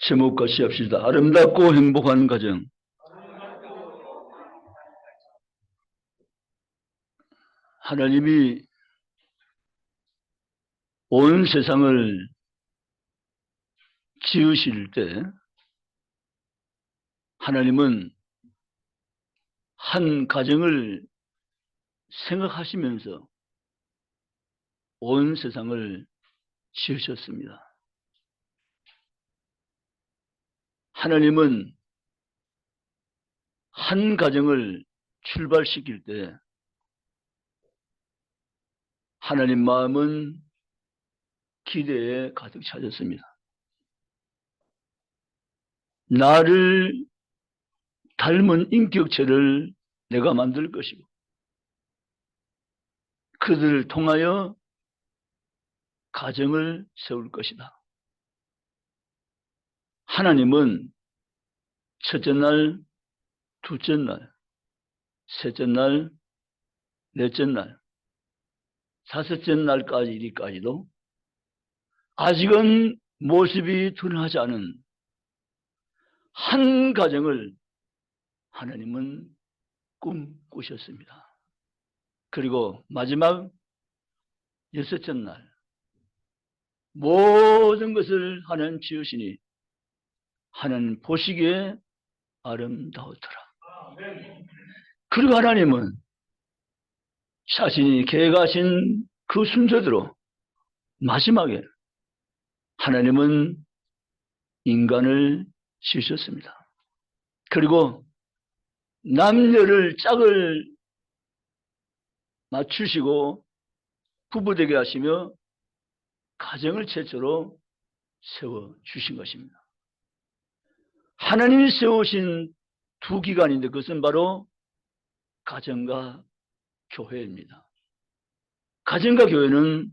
제목 같이 합시다. 아름답고 행복한 가정. 하나님이 온 세상을 지으실 때 하나님은 한 가정을 생각하시면서 온 세상을 지으셨습니다. 하나님은 한 가정을 출발시킬 때 하나님 마음은 기대에 가득 차졌습니다. 나를 닮은 인격체를 내가 만들 것이고 그들을 통하여 가정을 세울 것이다. 하나님은 첫째 날, 둘째 날, 셋째 날, 넷째 날, 다섯째 날까지 이리까지도 아직은 모습이 드러나지 않은 한 가정을 하나님은 꿈꾸셨습니다. 그리고 마지막 여섯째 날 모든 것을 하나님 지으시니 하나님 보시기에 아름다웠더라. 그리고 하나님은 자신이 계획하신 그 순서대로 마지막에 하나님은 인간을 지으셨습니다. 그리고 남녀를 짝을 맞추시고 부부되게 하시며 가정을 최초로 세워주신 것입니다. 하나님이 세우신 두 기관인데 그것은 바로 가정과 교회입니다. 가정과 교회는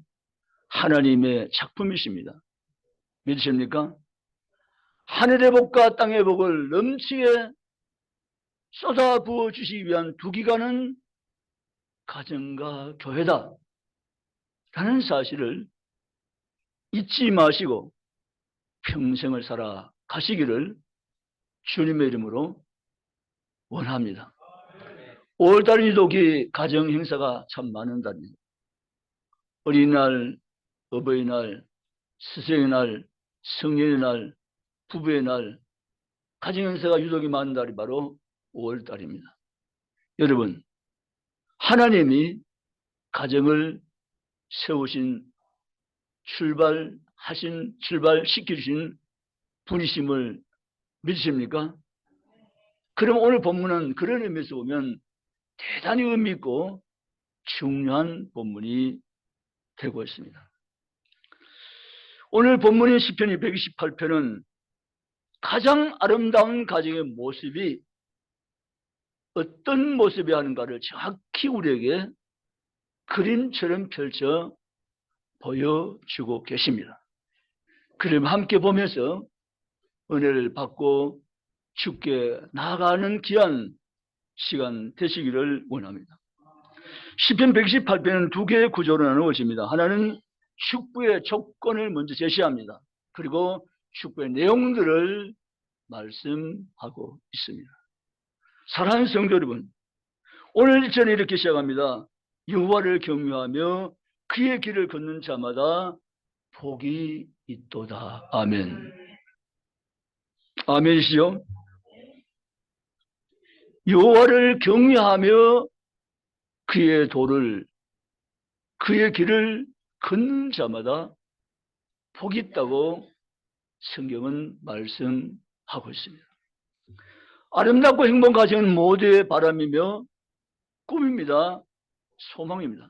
하나님의 작품이십니다. 믿으십니까? 하늘의 복과 땅의 복을 넘치게 쏟아 부어 주시기 위한 두 기관은 가정과 교회다 라는 사실을 잊지 마시고 평생을 살아 가시기를 주님의 이름으로 원합니다. 5월달 유독이 가정 행사가 참 많은 달입니다. 어린이날, 어버이날, 스승의 날, 성년의 날, 부부의 날, 가정 행사가 유독이 많은 달이 바로 5월달입니다. 여러분, 하나님이 가정을 세우신 출발시키신 분이심을 믿으십니까? 그럼 오늘 본문은 그런 의미에서 보면 대단히 의미 있고 중요한 본문이 되고 있습니다. 오늘 본문인 시편 228편은 가장 아름다운 가정의 모습이 어떤 모습이 하는가를 정확히 우리에게 그림처럼 펼쳐 보여주고 계십니다. 그럼 함께 보면서 은혜를 받고 주께 나아가는 귀한 시간 되시기를 원합니다. 시편 128편은 두 개의 구조로 나누어집니다. 하나는 축부의 조건을 먼저 제시합니다. 그리고 축부의 내용들을 말씀하고 있습니다. 사랑하는 성도 여러분, 오늘 저는 이렇게 시작합니다. 여호와를 경외하며 그의 길을 걷는 자마다 복이 있도다. 아멘. 아멘이시죠? 여호와를 경외하며 그의 도를, 그의 길을 걷는 자마다 복이 있다고 성경은 말씀하고 있습니다. 아름답고 행복한 가정은 모두의 바람이며 꿈입니다. 소망입니다.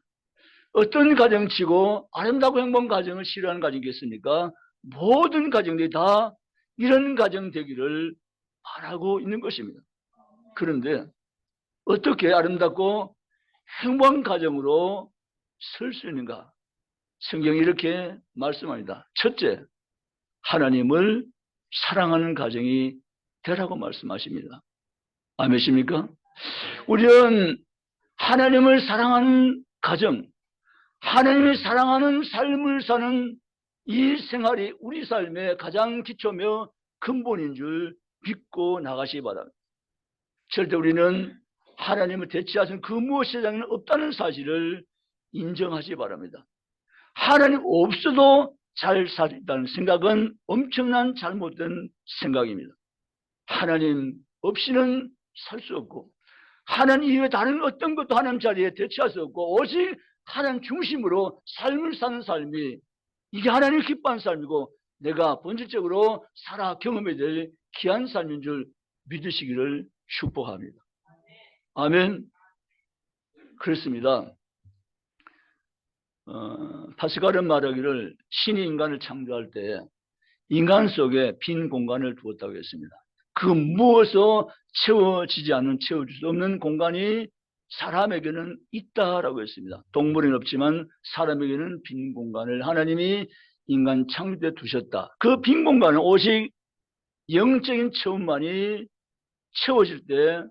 어떤 가정치고 아름답고 행복한 가정을 싫어하는 가정이 있겠습니까? 모든 가정들이 다 이런 가정 되기를 바라고 있는 것입니다. 그런데 어떻게 아름답고 행복한 가정으로 설 수 있는가? 성경이 이렇게 말씀합니다. 첫째, 하나님을 사랑하는 가정이 되라고 말씀하십니다. 아멘이십니까? 우리는 하나님을 사랑하는 가정, 하나님이 사랑하는 삶을 사는 이 생활이 우리 삶의 가장 기초며 근본인 줄 믿고 나가시기 바랍니다. 절대 우리는 하나님을 대체하신 그 무엇 세상에는 없다는 사실을 인정하시기 바랍니다. 하나님 없어도 잘 살다는 생각은 엄청난 잘못된 생각입니다. 하나님 없이는 살 수 없고 하나님 이외에 다른 어떤 것도 하나님 자리에 대체할 수 없고 오직 하나님 중심으로 삶을 사는 삶이 이게 하나님을 기뻐하는 삶이고 내가 본질적으로 살아 경험해야 될 귀한 삶인 줄 믿으시기를 축복합니다. 아멘. 그렇습니다. 파스칼은 말하기를 신이 인간을 창조할 때 인간 속에 빈 공간을 두었다고 했습니다. 그 무엇도 채워지지 않는 채워질 수 없는 공간이 사람에게는 있다라고 했습니다. 동물에는 없지만 사람에게는 빈 공간을 하나님이 인간 창조 때 두셨다. 그 빈 공간은 오직 영적인 체험만이 채워질 때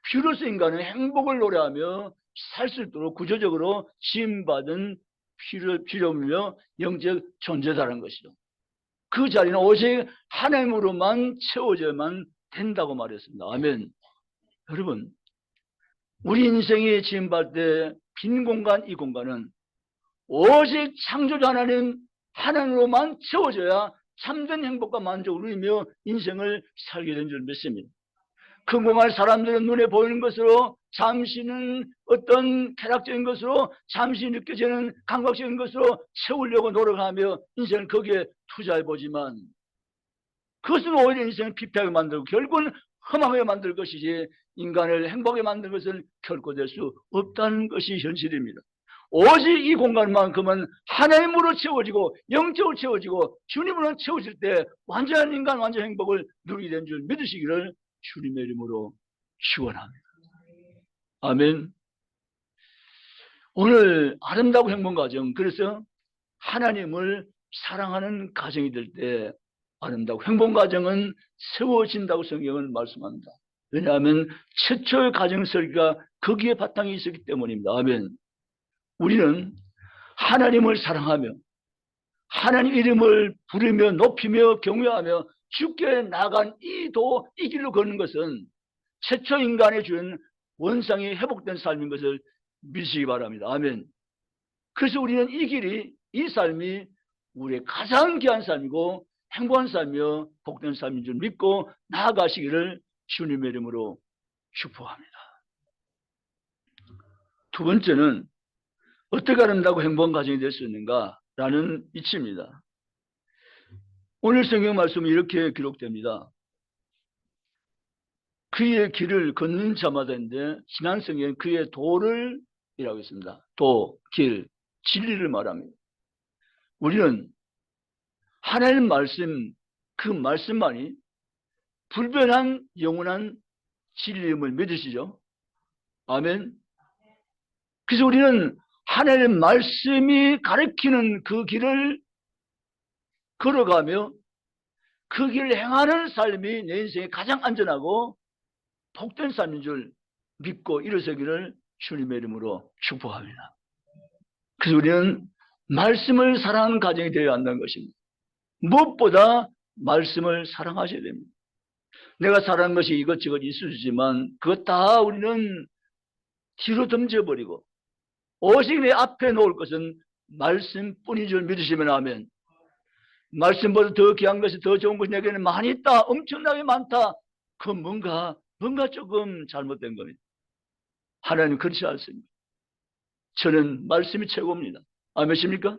비로소 인간은 행복을 노래하며 살 수 있도록 구조적으로 지음받은 필요하며 영적 존재다라는 것이죠. 그 자리는 오직 하나님으로만 채워져야만 된다고 말했습니다. 아멘. 여러분, 우리 인생이 지음받을 때 빈 공간, 이 공간은 오직 창조자 하나님으로만 채워져야 참된 행복과 만족을 누리며 인생을 살게 된 줄 믿습니다. 그 공간을 사람들은 눈에 보이는 것으로 잠시는 어떤 쾌락적인 것으로 잠시 느껴지는 감각적인 것으로 채우려고 노력하며 인생을 거기에 투자해보지만 그것은 오히려 인생을 피폐하게 만들고 결국은 험하게 만들 것이지 인간을 행복하게 만든 것은 결코 될 수 없다는 것이 현실입니다. 오직 이 공간만큼은 하나님으로 채워지고 영적으로 채워지고 주님으로 채워질 때 완전한 인간 완전한 행복을 누리게 된 줄 믿으시기를 주님의 이름으로 축원합니다. 아멘. 오늘 아름다운 행복 가정, 그래서 하나님을 사랑하는 가정이 될 때 아름다운 행복 가정은 세워진다고 성경은 말씀합니다. 왜냐하면 최초의 가정 설계가 거기에 바탕이 있었기 때문입니다. 아멘. 우리는 하나님을 사랑하며 하나님 이름을 부르며 높이며 경외하며 주께 나간 이 길로 걷는 것은 최초 인간의 주인 원상이 회복된 삶인 것을 믿으시기 바랍니다. 아멘. 그래서 우리는 이 길이, 이 삶이 우리의 가장 귀한 삶이고 행복한 삶이며 복된 삶인 줄 믿고 나아가시기를 주님의 이름으로 축복합니다. 두 번째는 어떻게 아름다고 행복한 가정이 될 수 있는가라는 이치입니다. 오늘 성경 말씀은 이렇게 기록됩니다. 그의 길을 걷는 자마다인데 지난 성경은 그의 도를 이라고 했습니다. 도, 길, 진리를 말합니다. 우리는 하나님 말씀, 그 말씀만이 불변한 영원한 진리임을 믿으시죠? 아멘. 그래서 우리는 하나님 말씀이 가르치는 그 길을 걸어가며 그 길을 행하는 삶이 내 인생에 가장 안전하고 복된 삶인 줄 믿고 일어서기를 주님의 이름으로 축복합니다. 그래서 우리는 말씀을 사랑하는 가정이 되어야 한다는 것입니다. 무엇보다 말씀을 사랑하셔야 됩니다. 내가 사랑하는 것이 이것저것 있으시지만 그것 다 우리는 뒤로 던져버리고 오직 내 앞에 놓을 것은 말씀뿐인 줄 믿으시면 아멘. 말씀보다 더 귀한 것이 더 좋은 것이 내게는 많이 있다. 엄청나게 많다. 그 뭔가 조금 잘못된 겁니다. 하나님 그렇지 않습니다. 저는 말씀이 최고입니다. 아멘입니까?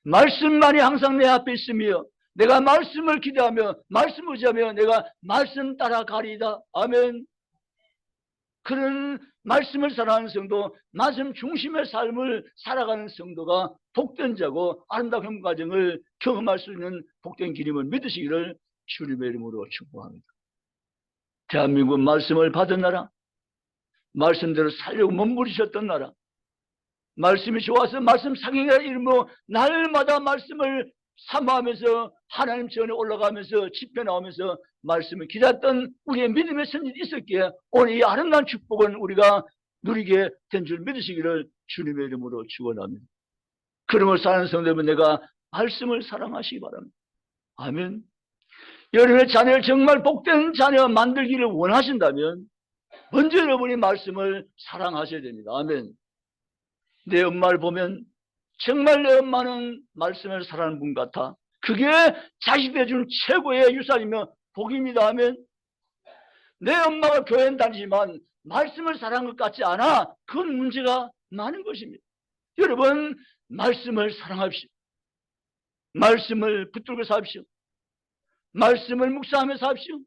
말씀만이 항상 내 앞에 있으며 내가 말씀을 기대하며 말씀을 의지하며 내가 말씀 따라가리이다. 아멘. 그런 말씀을 사랑하는 성도, 말씀 중심의 삶을 살아가는 성도가 복된 자고 아름다운 행복 가정을 경험할 수 있는 복된 길임을 믿으시기를 주님의 이름으로 축복합니다. 대한민국 말씀을 받은 나라, 말씀대로 살려고 몸부리셨던 나라, 말씀이 좋아서 말씀 상행이라는 이름으로 날마다 말씀을 사모하면서 하나님 전에 올라가면서 집회 나오면서 말씀을 기다렸던 우리의 믿음의 선진이 있었기에 오늘 이 아름다운 축복은 우리가 누리게 된 줄 믿으시기를 주님의 이름으로 축원합니다. 그러므로 사랑하는 성도 여러분, 내가 말씀을 사랑하시기 바랍니다. 아멘. 여러분의 자녀를 정말 복된 자녀 만들기를 원하신다면 먼저 여러분이 말씀을 사랑하셔야 됩니다. 아멘. 내 엄마를 보면 정말 내 엄마는 말씀을 사랑하는 분 같아. 그게 자식들에 준 최고의 유산이며 복입니다. 아멘. 내 엄마가 교회는 다니지만 말씀을 사랑하는 것 같지 않아. 그건 문제가 많은 것입니다. 여러분, 말씀을 사랑합시오. 말씀을 붙들고 삽시오. 말씀을 묵상하며 삽시오.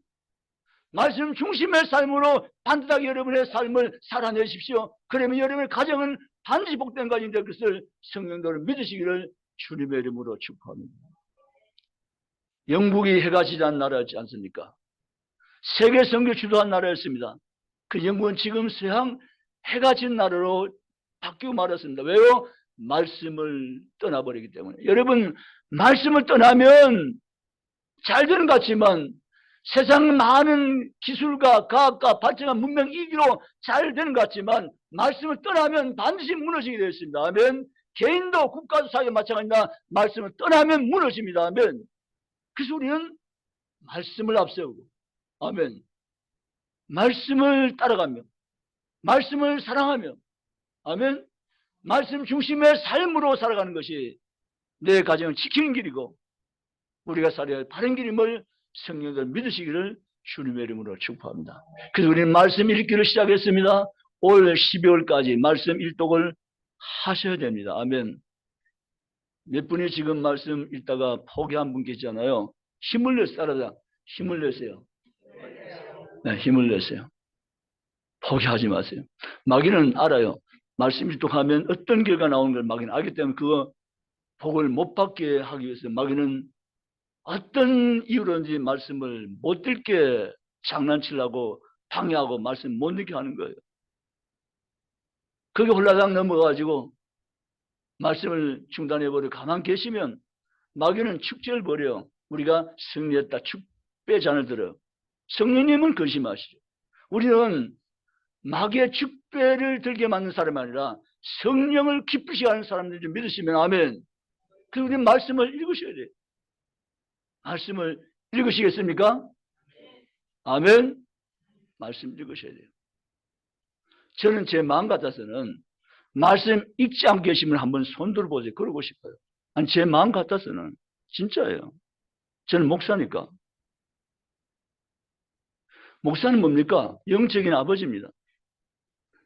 말씀 중심의 삶으로 반듯하게 여러분의 삶을 살아내십시오. 그러면 여러분의 가정은 반드시 복된 가정이 될 것을 성령님을 믿으시기를 주님의 이름으로 축복합니다. 영국이 해가 지지 않은 나라였지 않습니까? 세계 선교 주도한 나라였습니다. 그 영국은 지금 서양 해가 진 나라로 바뀌고 말았습니다. 왜요? 말씀을 떠나버리기 때문에. 여러분, 말씀을 떠나면 잘 되는 것 같지만 세상 많은 기술과 과학과 발전한 문명 이기로 잘 되는 것 같지만 말씀을 떠나면 반드시 무너지게 되어 있습니다. 아멘. 개인도 국가도 사회가 마찬가지입니다. 말씀을 떠나면 무너집니다. 아멘. 그래서 우리는 말씀을 앞세우고, 아멘, 말씀을 따라가며 말씀을 사랑하며, 아멘, 말씀 중심의 삶으로 살아가는 것이 내 가정을 지키는 길이고 우리가 살아야 할 바른 길임을 성령들 믿으시기를 주님의 이름으로 축복합니다. 그래서 우리는 말씀 읽기를 시작했습니다. 올 12월까지 말씀 일독을 하셔야 됩니다. 아멘. 몇 분이 지금 말씀 읽다가 포기한 분 계시잖아요. 힘을 내서 따라다. 힘을 내세요. 네, 힘을 내세요. 포기하지 마세요. 마귀는 알아요. 말씀 일독하면 어떤 결과 나오는 걸 마귀는 알기 때문에 그거 복을 못 받게 하기 위해서 마귀는 어떤 이유로든지 말씀을 못 듣게 장난치려고 방해하고 말씀 못 듣게 하는 거예요. 그게 홀라당 넘어가지고 말씀을 중단해버리고 가만 계시면 마귀는 축제를 벌여 우리가 승리했다 축배 잔을 들어요. 성령님은 근심하시죠. 우리는 마귀의 축배를 들게 만든 사람이 아니라 성령을 기쁘시게 하는 사람들 좀 믿으시면 아멘. 그리고 우리는 말씀을 읽으셔야 돼요. 말씀을 읽으시겠습니까? 아멘. 말씀 읽으셔야 돼요. 저는 제 마음 같아서는 말씀 읽지 않고 계시면 한번 손 들어보세요. 그러고 싶어요. 아니, 제 마음 같아서는 진짜예요. 저는 목사니까. 목사는 뭡니까? 영적인 아버지입니다.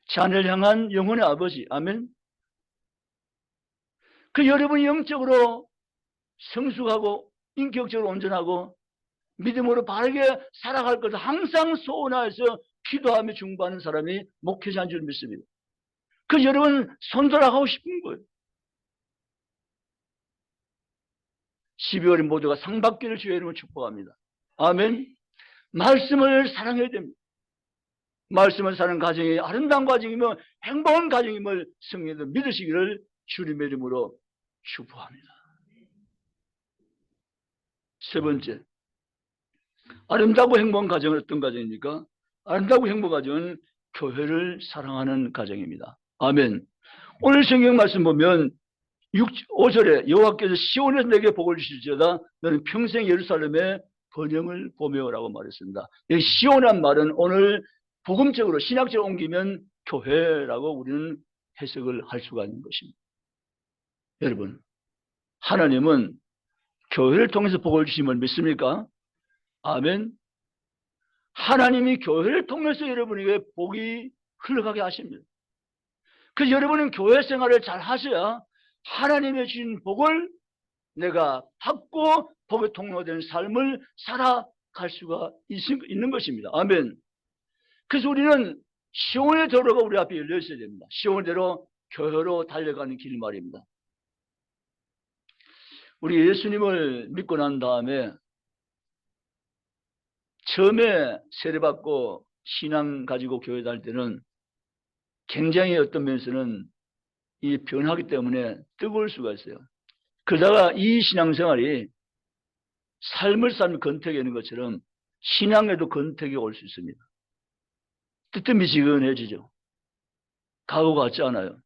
자녀를 향한 영혼의 아버지. 아멘. 그 여러분이 영적으로 성숙하고 인격적으로 온전하고 믿음으로 바르게 살아갈 것을 항상 소원하여서 기도하며 중보하는 사람이 목회자인 줄 믿습니다. 그 여러분 손들어가고 싶은 거예요. 12월에 모두가 상 받기를 주의 이름으로 축복합니다. 아멘. 말씀을 사랑해야 됩니다. 말씀을 사는 가정이 아름다운 가정이며 행복한 가정임을 성령들 믿으시기를 주님의 이름으로 축복합니다. 세 번째, 아름다고 행복한 가정은 어떤 가정입니까? 아름다고 행복한 가정은 교회를 사랑하는 가정입니다. 아멘. 오늘 성경 말씀 보면 5절에 여호와께서 시온에서 내게 복을 주실지어다 너는 평생 예루살렘의 번영을 보며라고 말했습니다. 이 시온이란 말은 오늘 복음적으로 신학적으로 옮기면 교회라고 우리는 해석을 할 수가 있는 것입니다. 여러분, 하나님은 교회를 통해서 복을 주심을 믿습니까? 아멘. 하나님이 교회를 통해서 여러분에게 복이 흘러가게 하십니다. 그래서 여러분은 교회 생활을 잘 하셔야 하나님의 주신 복을 내가 받고 복의 통로된 삶을 살아갈 수가 있는 것입니다. 아멘. 그래서 우리는 시온의 도로가 우리 앞에 열려 있어야 됩니다. 시온대로 교회로 달려가는 길 말입니다. 우리 예수님을 믿고 난 다음에 처음에 세례받고 신앙 가지고 교회 다닐 때는 굉장히 어떤 면에서는 이 변하기 때문에 뜨거울 수가 있어요. 그러다가 이 신앙생활이 삶을 삶을 건택이 있는 것처럼 신앙에도 건택이 올 수 있습니다. 뜨뜻미지근해지죠. 각오 같지 않아요.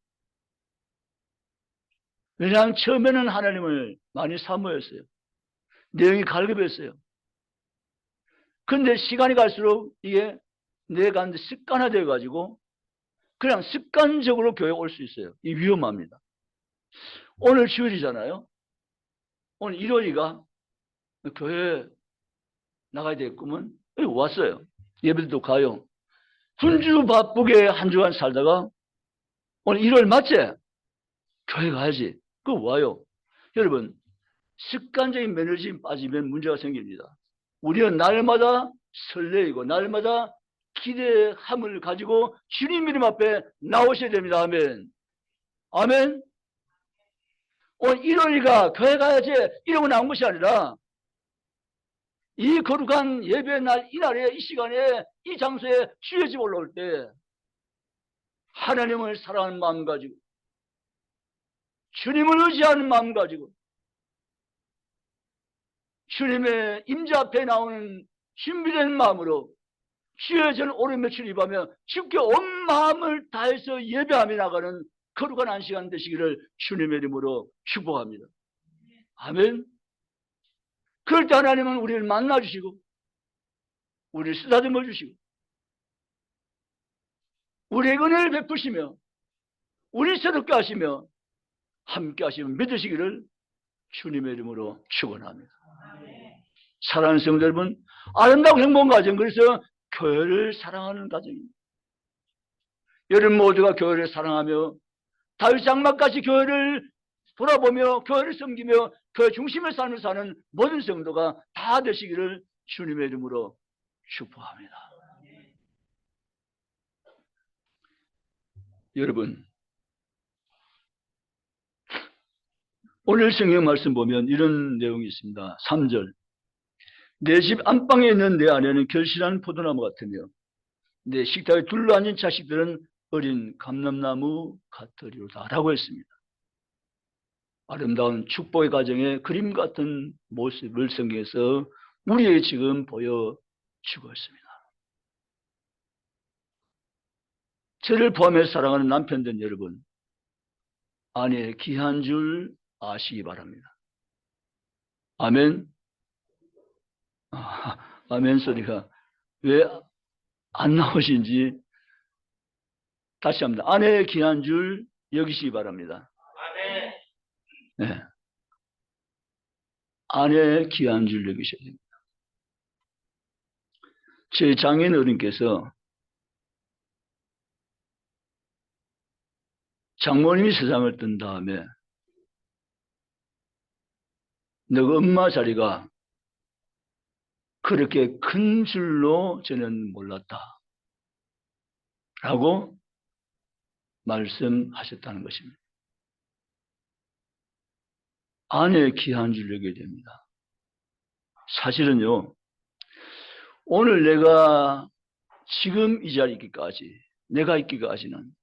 왜냐하면 처음에는 하나님을 많이 사모했어요. 내용이 갈급했어요. 근데 시간이 갈수록 이게 내가 습관화되어 가지고 그냥 습관적으로 교회에 올 수 있어요. 이 위험합니다. 오늘 주일이잖아요. 오늘 일요일이가 교회에 나가야 되겠구먼. 왔어요. 예배도 가요. 분주 바쁘게 한 주간 살다가 오늘 일요일 맞지? 교회 가야지. 그거 와요. 여러분, 습관적인 매너리즘이 빠지면 문제가 생깁니다. 우리는 날마다 설레이고 날마다 기대함을 가지고 주님 이름 앞에 나오셔야 됩니다. 아멘. 아멘. 오늘 일요일이가 교회 가야지 이러고 나온 것이 아니라 이 거룩한 예배 날 이날에 이 시간에 이 장소에 주의 집 올라올 때 하나님을 사랑하는 마음 가지고 주님을 의지하는 마음 가지고 주님의 임자 앞에 나오는 준비된 마음으로 주의 전 오랜 며칠 입하며 주께 온 마음을 다해서 예배하며 나가는 거룩한 한 시간 되시기를 주님의 이름으로 축복합니다. 아멘. 그럴 때 하나님은 우리를 만나주시고 우리를 쓰다듬어 주시고 우리에게 은혜를 베푸시며 우리 새롭게 하시며 함께 하시면 믿으시기를 주님의 이름으로 축원합니다. 사랑하는 성도 여러분, 아름다운 행복한 가정, 그래서 교회를 사랑하는 가정입니다. 여러분 모두가 교회를 사랑하며 다윗 장막같이 교회를 돌아보며 교회를 섬기며 교회 중심의 삶을 사는 모든 성도가 다 되시기를 주님의 이름으로 축복합니다. 여러분, 오늘 성경 말씀 보면 이런 내용이 있습니다. 3절. 내 집 안방에 있는 내 아내는 결실한 포도나무 같으며 내 식탁에 둘러앉은 자식들은 어린 감람나무 같으리로다 라고 했습니다. 아름다운 축복의 가정의 그림 같은 모습을 성경에서 우리에게 지금 보여주고 있습니다. 저를 포함해서 사랑하는 남편들 여러분, 아내의 귀한 줄 아시기 바랍니다. 아멘. 아멘 소리가 왜 안 나오신지 다시 합니다. 아내의 귀한 줄 여기시기 바랍니다. 아멘. 네. 아내의 귀한 줄 여기셔야 됩니다. 제 장인 어른께서 장모님이 세상을 뜬 다음에 너가 엄마 자리가 그렇게 큰 줄로 저는 몰랐다 라고 말씀하셨다는 것입니다. 아내의 귀한 줄 여겨야 됩니다. 사실은요, 오늘 내가 지금 이 자리에 있기까지, 내가 있기까지는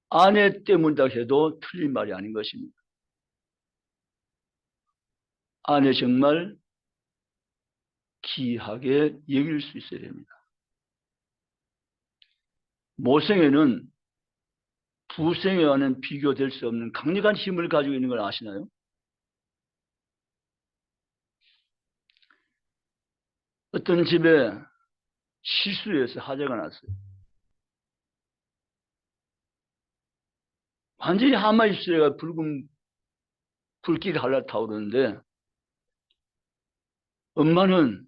아내 때문이다 해도 틀린 말이 아닌 것입니다. 아내 정말 귀하게 여길 수 있어야 됩니다. 모생애는 부생애와는 비교될 수 없는 강력한 힘을 가지고 있는 걸 아시나요? 어떤 집에 실수해서 화재가 났어요. 완전히 하마 입술에가 붉은 불길이 할라 타오르는데 엄마는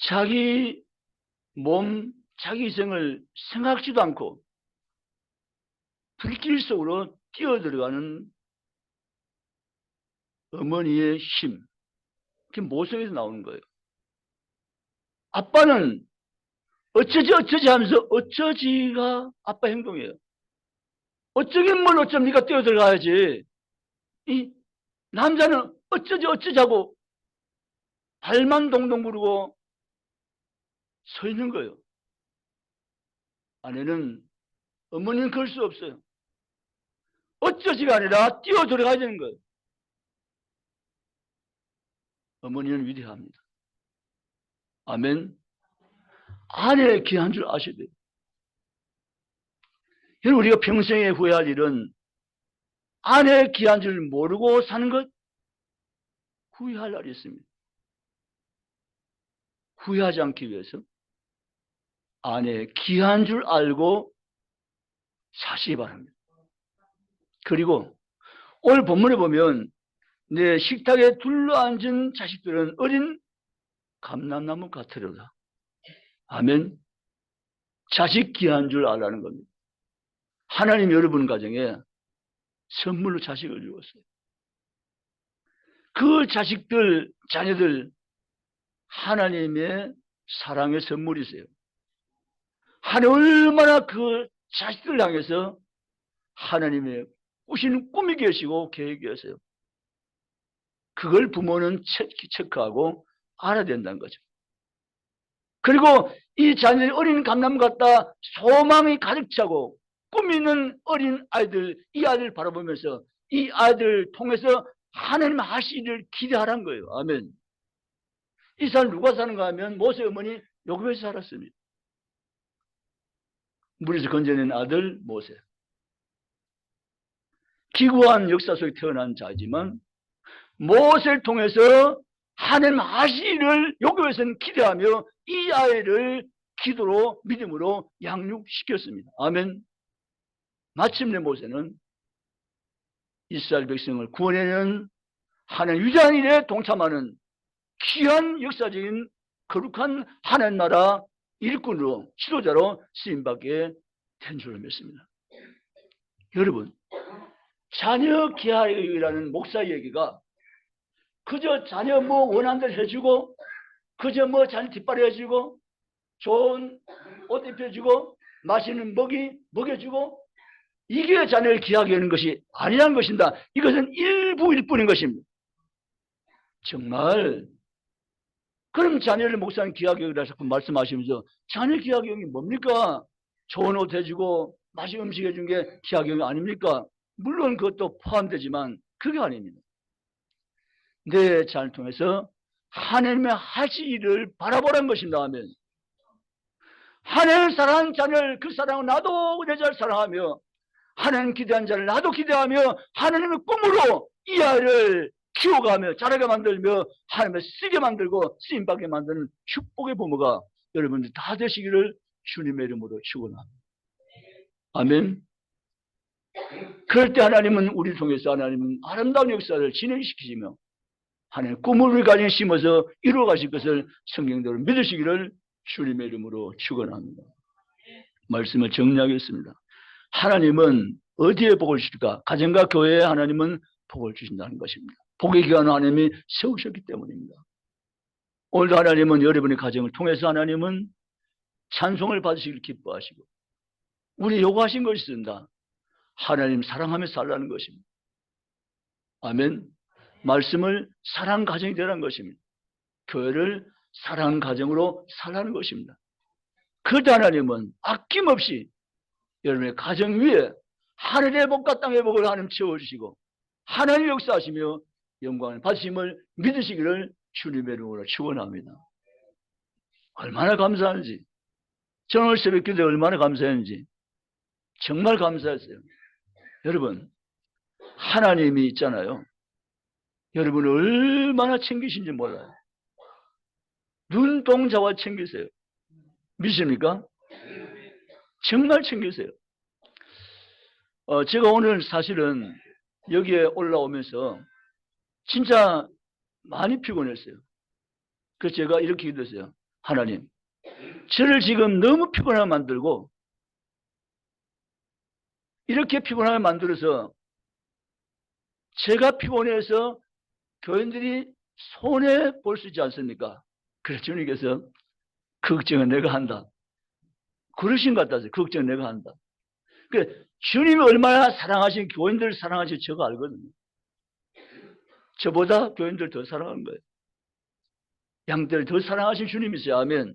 자기 몸, 자기 이생을 생각지도 않고 불길 속으로 뛰어들어가는 어머니의 힘, 그게 모성에서 나오는 거예요. 아빠는 어쩌지 하면서 어쩌지가 아빠 행동이에요. 어쩌긴 뭘 어쩝니까? 뛰어들어가야지. 이 남자는 어쩌자고 발만 동동 구르고 서 있는 거예요. 아내는, 어머니는 그럴 수 없어요. 어쩌지가 아니라 뛰어 들어가야 되는 거예요. 어머니는 위대합니다. 아멘. 아내의 귀한 줄 아셔야 돼요. 여러분, 우리가 평생에 후회할 일은 아내의 귀한 줄 모르고 사는 것, 후회할 날이 있습니다. 후회하지 않기 위해서 아내의 귀한 줄 알고 사시기 바랍니다. 그리고 오늘 본문에 보면 내 식탁에 둘러앉은 자식들은 어린 감람나무 같으려다. 아멘. 자식 귀한 줄 알라는 겁니다. 하나님 여러분 가정에 선물로 자식을 주었어요. 그 자식들, 자녀들 하나님의 사랑의 선물이세요. 하나님 얼마나 그 자식들 향해서 하나님의 꾸시는 꿈이 계시고 계획이 계세요. 그걸 부모는 체크하고 알아야 된다는 거죠. 그리고 이 자녀들이 어린 감나무 같다 소망이 가득 차고 꿈이 있는 어린 아이들, 이 아이들 바라보면서 이 아이들을 통해서 하나님 하시기를 기대하라는 거예요. 아멘. 이 사람 누가 사는가 하면 모세 어머니 요굽에서 살았습니다. 물에서 건져낸 아들 모세. 기구한 역사 속에 태어난 자이지만 모세를 통해서 하나님 하시기를 요굽에서는 기대하며 이 아이를 기도로 믿음으로 양육시켰습니다. 아멘. 마침내 모세는 이스라엘 백성을 구원해내는 하나님 위대한 일에 동참하는 귀한 역사적인 거룩한 하나님 나라 일꾼으로 지도자로 쓰임받게 된 줄을 믿습니다. 여러분, 자녀 기하라는 목사 얘기가 그저 자녀 뭐 원하는 대로 해주고 그저 뭐 자녀 뒷발이 해주고 좋은 옷 입혀주고 맛있는 먹여주고 이게 자녀를 귀하게 하는 것이 아니라는 것입니다. 이것은 일부일 뿐인 것입니다. 정말 그럼 자녀를 목사님 귀하게 여기라 자꾸 말씀하시면서 자녀 귀하게 여기 뭡니까? 좋은 옷 해주고 맛있는 음식 해준 게 귀하게 여기 아닙니까? 물론 그것도 포함되지만 그게 아닙니다. 내 자녀를 통해서 하나님의 하시기를 바라보라는 것입니다. 아멘. 하나님을 사랑하는 자녀를 그 사랑을 나도 내 자를 사랑하며 하나님 기대한 자를 나도 기대하며 하나님의 꿈으로 이 아이를 키워가며 자라게 만들며 하나님의 쓰게 만들고 쓰임받게 만드는 축복의 부모가 여러분들 다 되시기를 주님의 이름으로 축원합니다. 아멘. 그럴 때 하나님은 우리를 통해서 하나님은 아름다운 역사를 진행시키시며 하나님 꿈을 가지고 심어서 이루어 가실 것을 성경대로 믿으시기를 주님의 이름으로 축원합니다. 말씀을 정리하겠습니다. 하나님은 어디에 복을 주실까? 가정과 교회에 하나님은 복을 주신다는 것입니다. 복의 기관을 하나님이 세우셨기 때문입니다. 오늘도 하나님은 여러분의 가정을 통해서 하나님은 찬송을 받으시길 기뻐하시고 우리 요구하신 것이 있습니다. 하나님 사랑하며 살라는 것입니다. 아멘. 말씀을 사랑 가정이 되라는 것입니다. 교회를 사랑 가정으로 살라는 것입니다. 그때 하나님은 아낌없이 여러분의 가정 위에 하늘의 복과 땅의 복을 하나님 채워주시고 하나님 역사하시며 영광을 받으심을 믿으시기를 주님의 이름으로 축원합니다. 얼마나 감사한지, 저는 오늘 새벽 기도에 얼마나 감사했는지 정말 감사했어요. 여러분, 하나님이 있잖아요. 여러분을 얼마나 챙기신지 몰라요. 눈동자와 챙기세요. 믿습니까? 정말 챙기세요. 제가 오늘 사실은 여기에 올라오면서 진짜 많이 피곤했어요. 그래서 제가 이렇게 기도했어요. 하나님, 저를 지금 너무 피곤하게 만들고 이렇게 피곤하게 만들어서 제가 피곤해서 교인들이 손해볼 수 있지 않습니까? 그래서 주님께서 걱정은 내가 한다. 그러신 것 같아서 걱정은 내가 한다. 그러니까 주님이 얼마나 사랑하신 교인들을 사랑하시는 저가 알거든요. 저보다 교인들 더 사랑하는 거예요. 양들을 더 사랑하신 주님이세요. 아멘.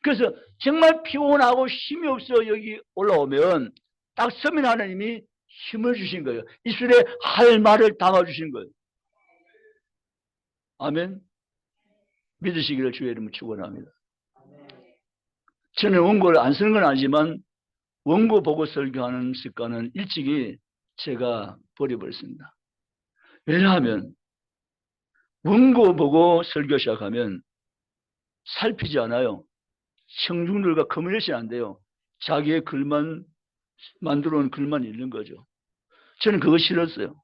그래서 정말 피곤하고 힘이 없어 여기 올라오면 딱 서면 하나님이 힘을 주신 거예요. 입술에 할 말을 담아주신 거예요. 아멘. 믿으시기를 주의 이름으로 축원합니다. 저는 원고를 안 쓰는 건 아니지만 원고 보고 설교하는 습관은 일찍이 제가 버려버렸습니다. 왜냐하면 원고 보고 설교 시작하면 살피지 않아요. 청중들과 커뮤니케이션 안 돼요. 자기의 글만 만들어 놓은 글만 읽는 거죠. 저는 그거 싫었어요.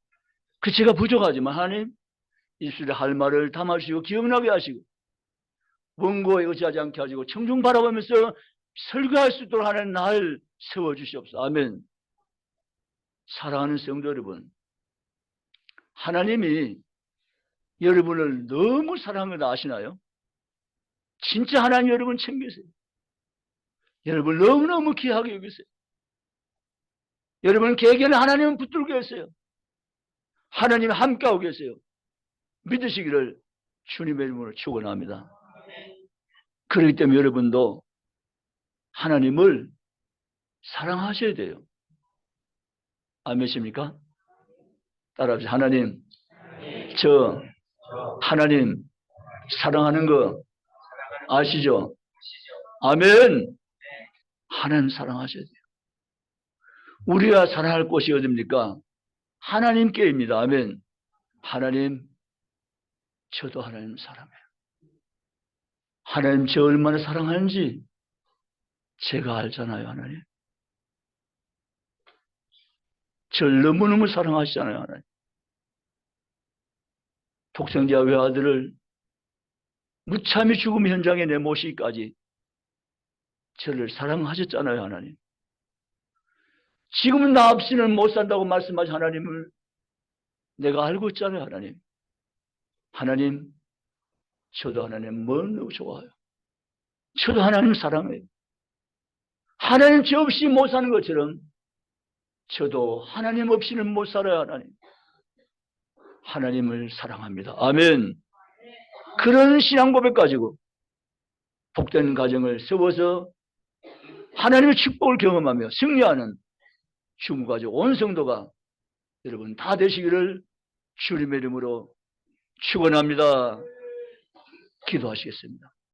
그 제가 부족하지만 하나님 입술에 할 말을 담아주시고 기억나게 하시고 원고에 의지하지 않게 하시고 청중 바라보면서 설교할 수 있도록 하는 날 세워주시옵소서. 아멘. 사랑하는 성도 여러분, 하나님이 여러분을 너무 사랑하는 걸 아시나요? 진짜 하나님 여러분 챙기세요. 여러분 너무너무 귀하게 여기세요. 여러분 계획에는 하나님은 붙들고 계세요. 하나님 함께하고 계세요. 믿으시기를 주님의 이름으로 축원합니다. 그렇기 때문에 여러분도 하나님을 사랑하셔야 돼요. 아멘입니까? 따라합시다. 하나님, 저 하나님 사랑하는 거 아시죠? 아멘. 하나님 사랑하셔야 돼요. 우리가 사랑할 곳이 어딥니까? 하나님께입니다. 아멘. 하나님, 저도 하나님 사랑해요. 하나님 저 얼마나 사랑하는지 제가 알잖아요. 하나님. 저를 너무너무 사랑하시잖아요. 하나님. 독생자 외아들을 무참히 죽음 현장에 내모시기까지 저를 사랑하셨잖아요. 하나님. 지금은 나 없이는 못 산다고 말씀하신 하나님을 내가 알고 있잖아요. 하나님. 하나님, 저도 하나님 너무 좋아요. 저도 하나님 사랑해요. 하나님 저 없이 못 사는 것처럼 저도 하나님 없이는 못 살아요. 하나님. 하나님을 사랑합니다. 아멘. 그런 신앙 고백 가지고 복된 가정을 세워서 하나님의 축복을 경험하며 승리하는 주무가족 온 성도가 여러분 다 되시기를 주님의 이름으로 축원합니다. 기도하시겠습니다.